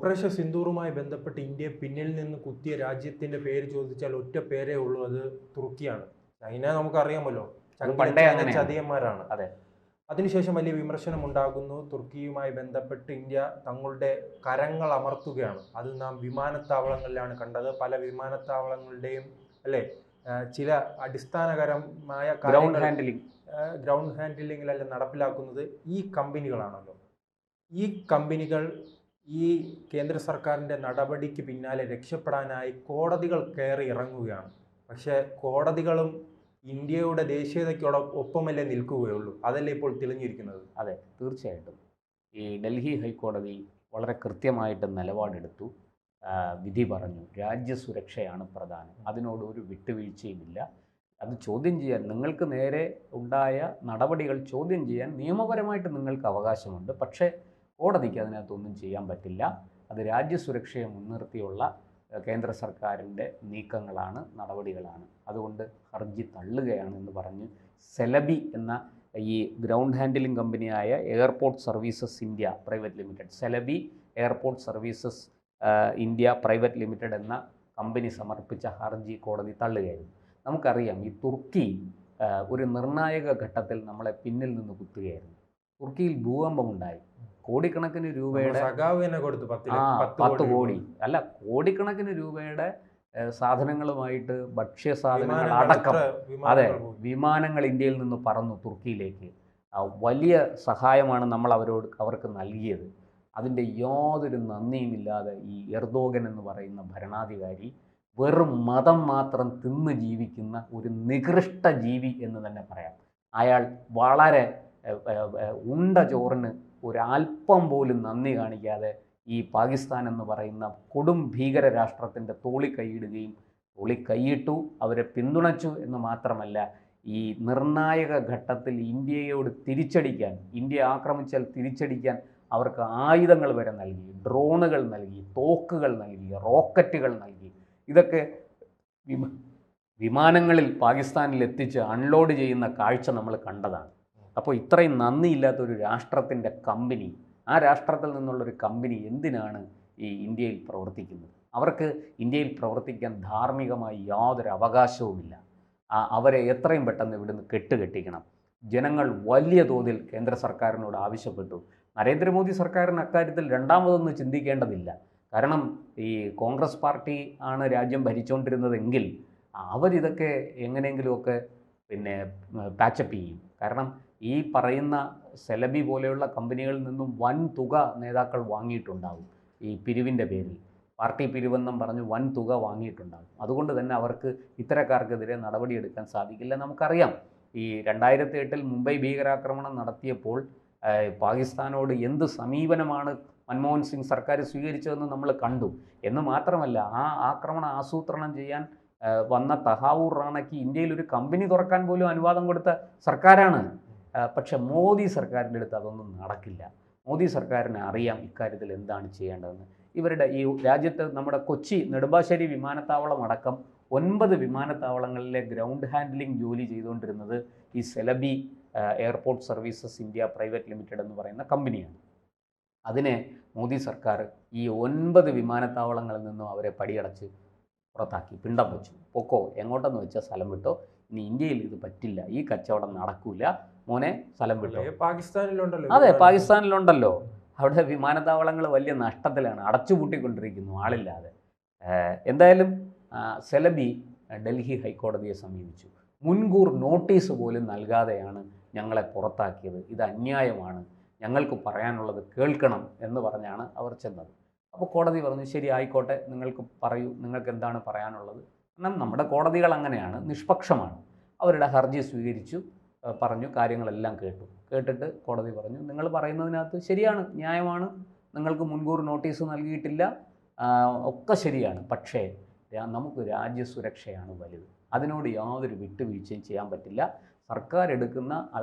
Operation സിന്ദൂറുമായി ബന്ധപ്പെട്ട് ഇന്ത്യയെ പിന്നിൽ നിന്ന് കുത്തിയ രാജ്യത്തിന്റെ പേര് ചോദിച്ചാൽ ഒറ്റ പേരേ ഉള്ളൂ, അത് തുർക്കിയാണ്. ചൈന നമുക്കറിയാമല്ലോ, ചതിയന്മാരാണ്. അതെ. അതിനുശേഷം വലിയ വിമർശനം ഉണ്ടാകുന്നു. തുർക്കിയുമായി ബന്ധപ്പെട്ട് ഇന്ത്യ തങ്ങളുടെ കരങ്ങൾ അമർത്തുകയാണ്. അത് നാം വിമാനത്താവളങ്ങളിലാണ് കണ്ടത്. പല വിമാനത്താവളങ്ങളുടെയും അല്ലെ ചില അടിസ്ഥാനകരമായ ഗ്രൗണ്ട് ഹാൻഡിലിംഗിലെല്ലാം നടപ്പിലാക്കുന്നത് ഈ കമ്പനികളാണല്ലോ. ഈ കമ്പനികൾ ഈ കേന്ദ്ര സർക്കാരിൻ്റെ നടപടിക്ക് പിന്നാലെ രക്ഷപ്പെടാനായി കോടതികൾ കയറി ഇറങ്ങുകയാണ്. പക്ഷേ കോടതികളും ഇന്ത്യയുടെ ദേശീയതയ്ക്കൊപ്പമല്ലേ നിൽക്കുകയുള്ളൂ. അതല്ലേ ഇപ്പോൾ തെളിഞ്ഞിരിക്കുന്നത്. അതെ, തീർച്ചയായിട്ടും. ഈ ഡൽഹി ഹൈക്കോടതി വളരെ കൃത്യമായിട്ട് നിലപാടെടുത്തു, വിധി പറഞ്ഞു. രാജ്യസുരക്ഷയാണ് പ്രധാനം, അതിനോട് ഒരു വിട്ടുവീഴ്ചയുമില്ല. അത് ചോദ്യം ചെയ്യാൻ, നിങ്ങൾക്ക് നേരെ ഉണ്ടായ നടപടികൾ ചോദ്യം ചെയ്യാൻ നിയമപരമായിട്ട് നിങ്ങൾക്ക് അവകാശമുണ്ട്. പക്ഷേ കോടതിക്ക് അതിനകത്തൊന്നും ചെയ്യാൻ പറ്റില്ല. അത് രാജ്യസുരക്ഷയെ മുൻനിർത്തിയുള്ള കേന്ദ്ര സർക്കാരിൻ്റെ നീക്കങ്ങളാണ്, നടപടികളാണ്. അതുകൊണ്ട് ഹർജി തള്ളുകയാണെന്ന് പറഞ്ഞ് സെലബി എന്ന ഈ ഗ്രൗണ്ട് ഹാൻഡിലിംഗ് കമ്പനിയായ airport services India private limited, Celebi airport services India private limited എന്ന കമ്പനി സമർപ്പിച്ച ഹർജി കോടതി തള്ളുകയായിരുന്നു. നമുക്കറിയാം, ഈ തുർക്കി ഒരു നിർണായക ഘട്ടത്തിൽ നമ്മളെ പിന്നിൽ നിന്ന് കുത്തുകയായിരുന്നു. തുർക്കിയിൽ ഭൂകമ്പമുണ്ടായി. കോടിക്കണക്കിന് രൂപയുടെ 10 കോടി അല്ല, കോടിക്കണക്കിന് രൂപയുടെ സാധനങ്ങളുമായിട്ട് ഭക്ഷ്യസാധനങ്ങൾ അടക്കം, അതെ, വിമാനങ്ങൾ ഇന്ത്യയിൽ നിന്ന് പറന്നു തുർക്കിയിലേക്ക്. വലിയ സഹായമാണ് നമ്മൾ അവർക്ക് നൽകിയത്. അതിൻ്റെ യാതൊരു നന്ദിയുമില്ലാതെ ഈ എർദോഗൻ എന്ന് പറയുന്ന ഭരണാധികാരി വെറും മതം മാത്രം തിന്ന് ജീവിക്കുന്ന ഒരു നികൃഷ്ട ജീവി എന്ന് തന്നെ പറയാം. അയാൾ വളരെ ഉണ്ട ചോറിന് ഒരല്പം പോലും നന്ദി കാണിക്കാതെ ഈ പാകിസ്ഥാൻ എന്ന് പറയുന്ന കൊടും ഭീകര രാഷ്ട്രത്തിൻ്റെ തോളി കൈയിട്ടു, അവരെ പിന്തുണച്ചു എന്ന് മാത്രമല്ല, ഈ നിർണായക ഘട്ടത്തിൽ ഇന്ത്യയോട് തിരിച്ചടിക്കാൻ, ഇന്ത്യ ആക്രമിച്ചാൽ തിരിച്ചടിക്കാൻ അവർക്ക് ആയുധങ്ങൾ വരെ നൽകി, ഡ്രോണുകൾ നൽകി, തോക്കുകൾ നൽകി, റോക്കറ്റുകൾ നൽകി. ഇതൊക്കെ വിമാനങ്ങളിൽ പാകിസ്ഥാനിൽ എത്തിച്ച് അൺലോഡ് ചെയ്യുന്ന കാഴ്ച നമ്മൾ കണ്ടതാണ്. അപ്പോൾ ഇത്രയും നന്ദിയില്ലാത്തൊരു രാഷ്ട്രത്തിൻ്റെ കമ്പനി, ആ രാഷ്ട്രത്തിൽ നിന്നുള്ളൊരു കമ്പനി എന്തിനാണ് ഈ ഇന്ത്യയിൽ പ്രവർത്തിക്കുന്നത്? അവർക്ക് ഇന്ത്യയിൽ പ്രവർത്തിക്കാൻ ധാർമ്മികമായി യാതൊരു അവകാശവുമില്ല. അവരെ എത്രയും പെട്ടെന്ന് ഇവിടുന്ന് കെട്ടുകെട്ടിക്കണം. ജനങ്ങൾ വലിയ തോതിൽ കേന്ദ്ര സർക്കാരിനോട് ആവശ്യപ്പെട്ടു. നരേന്ദ്രമോദി സർക്കാരിന് അക്കാര്യത്തിൽ രണ്ടാമതൊന്നും ചിന്തിക്കേണ്ടതില്ല. കാരണം ഈ കോൺഗ്രസ് പാർട്ടി ആണ് രാജ്യം ഭരിച്ചുകൊണ്ടിരുന്നതെങ്കിൽ അവരിതൊക്കെ എങ്ങനെയെങ്കിലുമൊക്കെ പാച്ചപ്പ് ചെയ്യും. കാരണം ഈ പറയുന്ന സെലബി പോലെയുള്ള കമ്പനികളിൽ നിന്നും വൻ തുക നേതാക്കൾ വാങ്ങിയിട്ടുണ്ടാകും. ഈ പിരിവിൻ്റെ പേരിൽ, പാർട്ടി പിരിവെന്നും പറഞ്ഞ് വൻ തുക വാങ്ങിയിട്ടുണ്ടാകും. അതുകൊണ്ട് തന്നെ അവർക്ക് ഇത്തരക്കാർക്കെതിരെ നടപടിയെടുക്കാൻ സാധിക്കില്ല. നമുക്കറിയാം, ഈ 2008 മുംബൈ ഭീകരാക്രമണം നടത്തിയപ്പോൾ പാകിസ്ഥാനോട് എന്ത് സമീപനമാണ് മൻമോഹൻ സിംഗ് സർക്കാർ സ്വീകരിച്ചതെന്ന് നമ്മൾ കണ്ടു. എന്ന് മാത്രമല്ല, ആ ആക്രമണം ആസൂത്രണം ചെയ്യാൻ വന്ന തഹാവൂർ റാണയ്ക്ക് ഇന്ത്യയിൽ ഒരു കമ്പനി തുറക്കാൻ പോലും അനുവാദം കൊടുത്ത സർക്കാരാണ്. പക്ഷെ മോദി സർക്കാരിൻ്റെ അടുത്ത് അതൊന്നും നടക്കില്ല. മോദി സർക്കാരിന് അറിയാം ഇക്കാര്യത്തിൽ എന്താണ് ചെയ്യേണ്ടതെന്ന്. ഇവരുടെ ഈ രാജ്യത്ത് നമ്മുടെ കൊച്ചി നെടുമ്പാശ്ശേരി വിമാനത്താവളം അടക്കം 9 വിമാനത്താവളങ്ങളിലെ ഗ്രൗണ്ട് ഹാൻഡ്ലിംഗ് ജോലി ചെയ്തുകൊണ്ടിരുന്നത് ഈ Celebi airport services India private limited എന്ന് പറയുന്ന കമ്പനിയാണ്. അതിനെ മോദി സർക്കാർ ഈ 9 വിമാനത്താവളങ്ങളിൽ നിന്നും അവരെ പടിയടച്ച് പുറത്താക്കി, പിണ്ടം വെച്ചു. പൊക്കോ, എങ്ങോട്ടെന്ന് വെച്ചാൽ സ്ഥലം വിട്ടോ, ഇനി ഇന്ത്യയിൽ ഇത് പറ്റില്ല, ഈ കച്ചവടം നടക്കൂല, മോനെ സ്ഥലം വിട്ടോ. പാകിസ്ഥാനിലുണ്ടല്ലോ. അതെ, പാകിസ്ഥാനിലുണ്ടല്ലോ. അവിടെ വിമാനത്താവളങ്ങൾ വലിയ നഷ്ടത്തിലാണ്, അടച്ചുപൂട്ടിക്കൊണ്ടിരിക്കുന്നു ആളില്ലാതെ. എന്തായാലും സെലബി ഡൽഹി ഹൈക്കോടതിയെ സമീപിച്ചു. മുൻകൂർ നോട്ടീസ് പോലും നൽകാതെയാണ് ഞങ്ങളെ പുറത്താക്കിയത്, ഇത് അന്യായമാണ്, ഞങ്ങൾക്ക് പറയാനുള്ളത് കേൾക്കണം എന്ന് പറഞ്ഞാണ് അവർ ചെന്നത്. അപ്പോൾ കോടതി പറഞ്ഞു, ശരി ആയിക്കോട്ടെ, നിങ്ങൾക്ക് പറയൂ, നിങ്ങൾക്ക് എന്താണ് പറയാനുള്ളത്. കാരണം നമ്മുടെ കോടതികൾ അങ്ങനെയാണ്, നിഷ്പക്ഷമാണ്. അവരുടെ ഹർജി സ്വീകരിച്ചു, പറഞ്ഞു, കാര്യങ്ങളെല്ലാം കേട്ടിട്ട് കോടതി പറഞ്ഞു, നിങ്ങൾ പറയുന്നതിനകത്ത് ശരിയാണ്, ന്യായമാണ്, നിങ്ങൾക്ക് മുൻകൂർ നോട്ടീസ് നൽകിയിട്ടില്ല, ഒക്കെ ശരിയാണ്. പക്ഷേ നമുക്ക് രാജ്യസുരക്ഷയാണ് വലുത്, അതിനോട് യാതൊരു വിട്ടുവീഴ്ചയും ചെയ്യാൻ പറ്റില്ല. സർക്കാർ എടുക്കുന്ന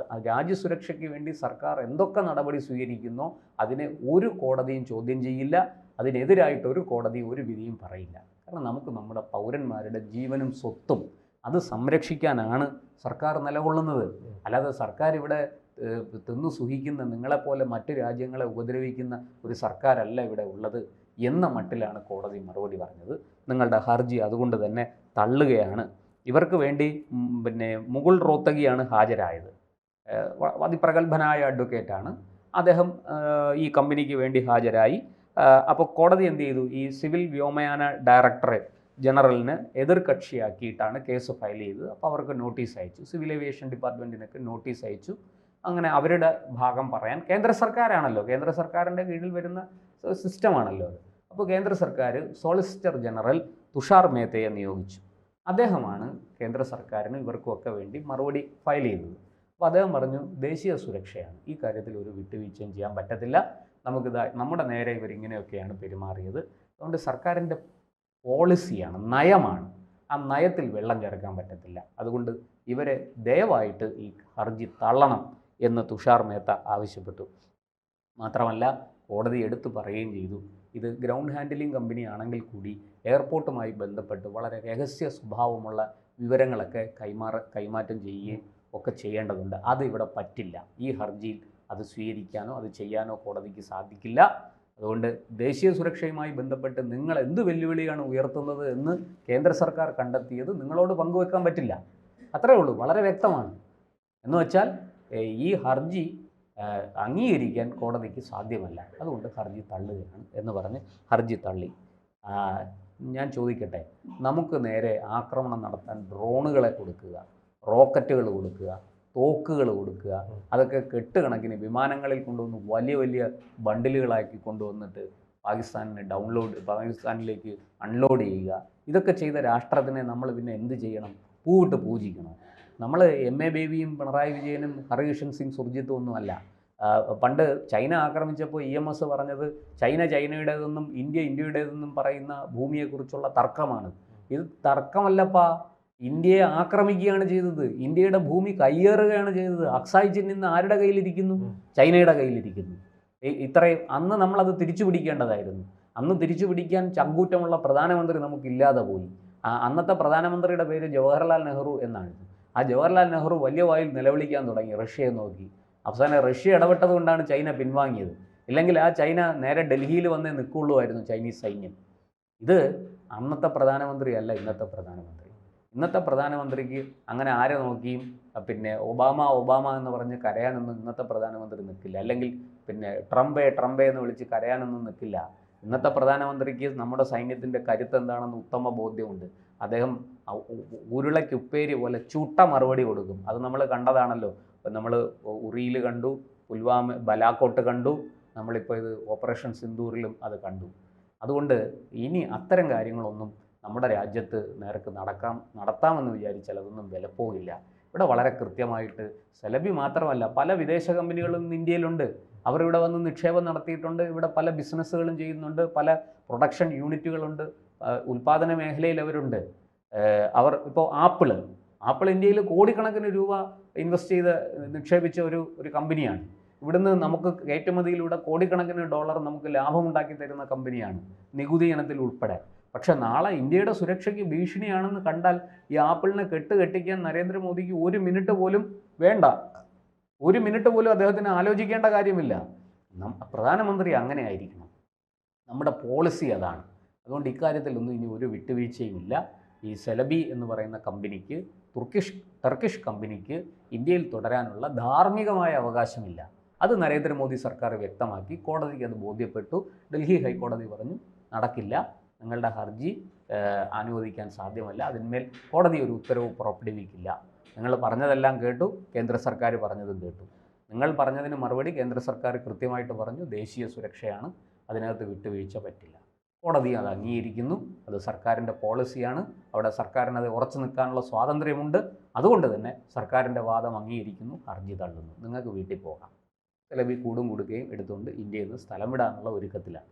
രാജ്യസുരക്ഷയ്ക്ക് വേണ്ടി സർക്കാർ എന്തൊക്കെ നടപടി സ്വീകരിക്കുന്നോ അതിനെ ഒരു കോടതിയും ചോദ്യം ചെയ്യില്ല, അതിനെതിരായിട്ട് ഒരു കോടതി ഒരു വിധിയും പറയില്ല. കാരണം നമുക്ക് നമ്മുടെ പൗരന്മാരുടെ ജീവനും സ്വത്തും അത് സംരക്ഷിക്കാനാണ് സർക്കാർ നിലകൊള്ളുന്നത്. അല്ലാതെ സർക്കാർ ഇവിടെ തിന്നു സുഖിക്കുന്ന, നിങ്ങളെപ്പോലെ മറ്റ് രാജ്യങ്ങളെ ഉപദ്രവിക്കുന്ന ഒരു സർക്കാരല്ല ഇവിടെ ഉള്ളത്. എന്ന മട്ടിലാണ് കോടതി മറുപടി പറഞ്ഞത്. നിങ്ങളുടെ ഹർജി അതുകൊണ്ട് തന്നെ തള്ളുകയാണ്. ഇവർക്ക് വേണ്ടി പിന്നെ മുകുൾ റോത്തഗിയാണ് ഹാജരായത്. അതിപ്രഗത്ഭനായ അഡ്വക്കേറ്റാണ് അദ്ദേഹം. ഈ കമ്പനിക്ക് വേണ്ടി ഹാജരായി. അപ്പോൾ കോടതി എന്ത് ചെയ്തു? ഈ സിവിൽ വ്യോമയാന ഡയറക്ടറേറ്റ് ജനറലിന് എതിർകക്ഷിയാക്കിയിട്ടാണ് കേസ് ഫയൽ ചെയ്തത്. അപ്പോൾ അവർക്ക് നോട്ടീസ് അയച്ചു, സിവിൽ ഏവിയേഷൻ ഡിപ്പാർട്ട്മെൻറ്റിനൊക്കെ നോട്ടീസ് അയച്ചു. അങ്ങനെ അവരുടെ ഭാഗം പറയാൻ കേന്ദ്ര സർക്കാരാണല്ലോ, കേന്ദ്ര സർക്കാരിൻ്റെ കീഴിൽ വരുന്ന സിസ്റ്റമാണല്ലോ അത്. അപ്പോൾ കേന്ദ്ര സർക്കാർ സോളിസിറ്റർ ജനറൽ തുഷാർ മേത്തയെ നിയോഗിച്ചു. അദ്ദേഹമാണ് കേന്ദ്ര സർക്കാരിന് ഇവർക്കുമൊക്കെ വേണ്ടി മറുപടി ഫയൽ ചെയ്തത്. അപ്പോൾ അദ്ദേഹം പറഞ്ഞു, ദേശീയ സുരക്ഷയാണ്, ഈ കാര്യത്തിൽ ഒരു വിട്ടുവീഴ്ചയും ചെയ്യാൻ പറ്റത്തില്ല. നമ്മുടെ നേരെ ഇവരിങ്ങനെയൊക്കെയാണ് പെരുമാറിയത്. അതുകൊണ്ട് സർക്കാരിൻ്റെ പോളിസിയാണ്, നയമാണ്, ആ നയത്തിൽ വെള്ളം ചേർക്കാൻ പറ്റത്തില്ല. അതുകൊണ്ട് ഇവരെ ദയവായിട്ട് ഈ ഹർജി തള്ളണം എന്ന് തുഷാർ മേത്ത ആവശ്യപ്പെട്ടു. മാത്രമല്ല കോടതി എടുത്തു പറയുകയും ചെയ്തു, ഇത് ഗ്രൗണ്ട് ഹാൻഡ്ലിംഗ് കമ്പനി ആണെങ്കിൽ കൂടി എയർപോർട്ടുമായി ബന്ധപ്പെട്ട് വളരെ രഹസ്യ സ്വഭാവമുള്ള വിവരങ്ങളൊക്കെ കൈമാറ്റം ചെയ്യുകയും ഒക്കെ ചെയ്യേണ്ടതുണ്ട്. അത് ഇവിടെ പറ്റില്ല. ഈ ഹർജിയിൽ അത് സ്വീകരിക്കാനോ അത് ചെയ്യാനോ കോടതിക്ക് സാധിക്കില്ല. അതുകൊണ്ട് ദേശീയ സുരക്ഷയുമായി ബന്ധപ്പെട്ട് നിങ്ങൾ എന്ത് വെല്ലുവിളിയാണ് ഉയർത്തുന്നത് എന്ന് കേന്ദ്ര സർക്കാർ കണ്ടെത്തിയത് നിങ്ങളോട് പങ്കുവെക്കാൻ പറ്റില്ല. അത്രയേ ഉള്ളൂ, വളരെ വ്യക്തമാണ്. എന്ന് വെച്ചാൽ ഈ ഹർജി അംഗീകരിക്കാൻ കോടതിക്ക് സാധ്യമല്ല. അതുകൊണ്ട് ഹർജി തള്ളുകയാണ് എന്ന് പറഞ്ഞ് ഹർജി തള്ളി. ഞാൻ ചോദിക്കട്ടെ, നമുക്ക് നേരെ ആക്രമണം നടത്താൻ ഡ്രോണുകളെ കൊടുക്കുക, റോക്കറ്റുകൾ കൊടുക്കുക, തോക്കുകൾ കൊടുക്കുക, അതൊക്കെ കെട്ടുകണക്കിന് വിമാനങ്ങളിൽ കൊണ്ടുവന്ന് വലിയ വലിയ ബണ്ടിലുകളാക്കി കൊണ്ടുവന്നിട്ട് പാകിസ്ഥാനിലേക്ക് അൺലോഡ് ചെയ്യുക, ഇതൊക്കെ ചെയ്ത രാഷ്ട്രത്തിനെ നമ്മൾ പിന്നെ എന്ത് ചെയ്യണം? പൂവിട്ട് പൂജിക്കണം. നമ്മൾ MA ബേബിയും പിണറായി വിജയനും ഹർകിഷൻ സിംഗ് സുർജിത്തും ഒന്നുമല്ല. പണ്ട് ചൈന ആക്രമിച്ചപ്പോൾ EMS പറഞ്ഞത് ചൈനയുടേതെന്നും ഇന്ത്യയുടേതെന്നും പറയുന്ന ഭൂമിയെക്കുറിച്ചുള്ള തർക്കമാണ്. ഇത് തർക്കമല്ലപ്പാ, ഇന്ത്യയെ ആക്രമിക്കുകയാണ് ചെയ്തത്. ഇന്ത്യയുടെ ഭൂമി കയ്യേറുകയാണ് ചെയ്തത്. അക്സായ് ചിൻ ഇന്ന് ആരുടെ കയ്യിലിരിക്കുന്നു? ചൈനയുടെ കയ്യിലിരിക്കുന്നു. ഇത്രയും അന്ന് നമ്മളത് തിരിച്ചു പിടിക്കേണ്ടതായിരുന്നു. അന്ന് തിരിച്ചു പിടിക്കാൻ ചങ്കൂറ്റമുള്ള പ്രധാനമന്ത്രി നമുക്കില്ലാതെ പോയി. അന്നത്തെ പ്രധാനമന്ത്രിയുടെ പേര് ജവഹർലാൽ നെഹ്റു എന്നാണ്. ആ ജവഹർലാൽ നെഹ്റു വലിയ വായിൽ നിലവിളിക്കാൻ തുടങ്ങി റഷ്യയെ നോക്കി. അവസാനം റഷ്യ ഇടപെട്ടത് കൊണ്ടാണ് ചൈന പിൻവാങ്ങിയത്. ഇല്ലെങ്കിൽ ആ ചൈന നേരെ ഡൽഹിയിൽ വന്നേ നിൽക്കുള്ളൂമായിരുന്നു ചൈനീസ് സൈന്യം. ഇത് അന്നത്തെ പ്രധാനമന്ത്രിയല്ല ഇന്നത്തെ പ്രധാനമന്ത്രി. ഇന്നത്തെ പ്രധാനമന്ത്രിക്ക് അങ്ങനെ ആരെ നോക്കിയും പിന്നെ ഒബാമ എന്ന് പറഞ്ഞ് കരയാനൊന്നും ഇന്നത്തെ പ്രധാനമന്ത്രി നിൽക്കില്ല. അല്ലെങ്കിൽ പിന്നെ ട്രംപേ എന്ന് വിളിച്ച് കരയാനൊന്നും നിൽക്കില്ല. ഇന്നത്തെ പ്രധാനമന്ത്രിക്ക് നമ്മുടെ സൈന്യത്തിൻ്റെ കരുത്ത് എന്താണെന്ന് ഉത്തമ ബോധ്യമുണ്ട്. അദ്ദേഹം ഉരുളയ്ക്ക് ഉപ്പേരി പോലെ ചുട്ട മറുപടി കൊടുക്കും. അത് നമ്മൾ കണ്ടതാണല്ലോ. നമ്മൾ ഉറിയിൽ കണ്ടു, പുൽവാമ ബലാക്കോട്ട് കണ്ടു, നമ്മളിപ്പോൾ ഇത് ഓപ്പറേഷൻ സിന്ദൂറിലും അത് കണ്ടു. അതുകൊണ്ട് ഇനി അത്തരം കാര്യങ്ങളൊന്നും നമ്മുടെ രാജ്യത്ത് നേർക്ക് നടത്താമെന്ന് വിചാരിച്ചാൽ അതൊന്നും വിലപ്പോകില്ല. ഇവിടെ വളരെ കൃത്യമായിട്ട് സെലബി മാത്രമല്ല, പല വിദേശ കമ്പനികളും ഇന്ത്യയിലുണ്ട്. അവരിവിടെ വന്ന് നിക്ഷേപം നടത്തിയിട്ടുണ്ട്. ഇവിടെ പല ബിസിനസ്സുകളും ചെയ്യുന്നുണ്ട്. പല പ്രൊഡക്ഷൻ യൂണിറ്റുകളുണ്ട്. ഉൽപ്പാദന മേഖലയിൽ അവരുണ്ട്. അവർ ഇപ്പോൾ ആപ്പിൾ ഇന്ത്യയിൽ കോടിക്കണക്കിന് രൂപ ഇൻവെസ്റ്റ് ചെയ്ത് നിക്ഷേപിച്ച ഒരു കമ്പനിയാണ്. ഇവിടുന്ന് നമുക്ക് കയറ്റുമതിയിലൂടെ കോടിക്കണക്കിന് ഡോളർ നമുക്ക് ലാഭമുണ്ടാക്കി തരുന്ന കമ്പനിയാണ്, നികുതി ഇനത്തിൽ ഉൾപ്പെടെ. പക്ഷെ നാളെ ഇന്ത്യയുടെ സുരക്ഷയ്ക്ക് ഭീഷണിയാണെന്ന് കണ്ടാൽ ഈ ആപ്പിളിനെ കെട്ടിക്കാൻ നരേന്ദ്രമോദിക്ക് ഒരു മിനിറ്റ് പോലും വേണ്ട. ഒരു മിനിറ്റ് പോലും അദ്ദേഹത്തിന് ആലോചിക്കേണ്ട കാര്യമില്ല. പ്രധാനമന്ത്രി അങ്ങനെ ആയിരിക്കണം. നമ്മുടെ പോളിസി അതാണ്. അതുകൊണ്ട് ഇക്കാര്യത്തിലൊന്നും ഇനി ഒരു വിട്ടുവീഴ്ചയും ഇല്ല. ഈ സെലബി എന്ന് പറയുന്ന കമ്പനിക്ക്, ടർക്കിഷ് കമ്പനിക്ക് ഇന്ത്യയിൽ തുടരാനുള്ള ധാർമ്മികമായ അവകാശമില്ല. അത് നരേന്ദ്രമോദി സർക്കാർ വ്യക്തമാക്കി. കോടതിക്ക് അത് ബോധ്യപ്പെട്ടു. ഡൽഹി ഹൈക്കോടതി പറഞ്ഞു നടക്കില്ല, നിങ്ങളുടെ ഹർജി അനുവദിക്കാൻ സാധ്യമല്ല, അതിന്മേൽ കോടതി ഒരു ഉത്തരവ് പുറപ്പെടുവിക്കില്ല. നിങ്ങൾ പറഞ്ഞതെല്ലാം കേട്ടു, കേന്ദ്ര സർക്കാർ പറഞ്ഞതും കേട്ടു. നിങ്ങൾ പറഞ്ഞതിന് മറുപടി കേന്ദ്ര സർക്കാർ കൃത്യമായിട്ട് പറഞ്ഞു, ദേശീയ സുരക്ഷയാണ്, അതിനകത്ത് വിട്ടുവീഴ്ച പറ്റില്ല. കോടതി അത് അംഗീകരിക്കുന്നു. അത് സർക്കാരിൻ്റെ പോളിസിയാണ്. അവിടെ സർക്കാരിന് അത് ഉറച്ചു നിൽക്കാനുള്ള സ്വാതന്ത്ര്യമുണ്ട്. അതുകൊണ്ട് തന്നെ സർക്കാരിൻ്റെ വാദം അംഗീകരിക്കുന്നു, ഹർജി തള്ളുന്നു. നിങ്ങൾക്ക് വീട്ടിൽ പോകാം. സെലബി കൂടുകയും എടുത്തുകൊണ്ട് ഇന്ത്യയിൽ നിന്ന് സ്ഥലം വിടാനുള്ള ഒരുക്കത്തിലാണ്.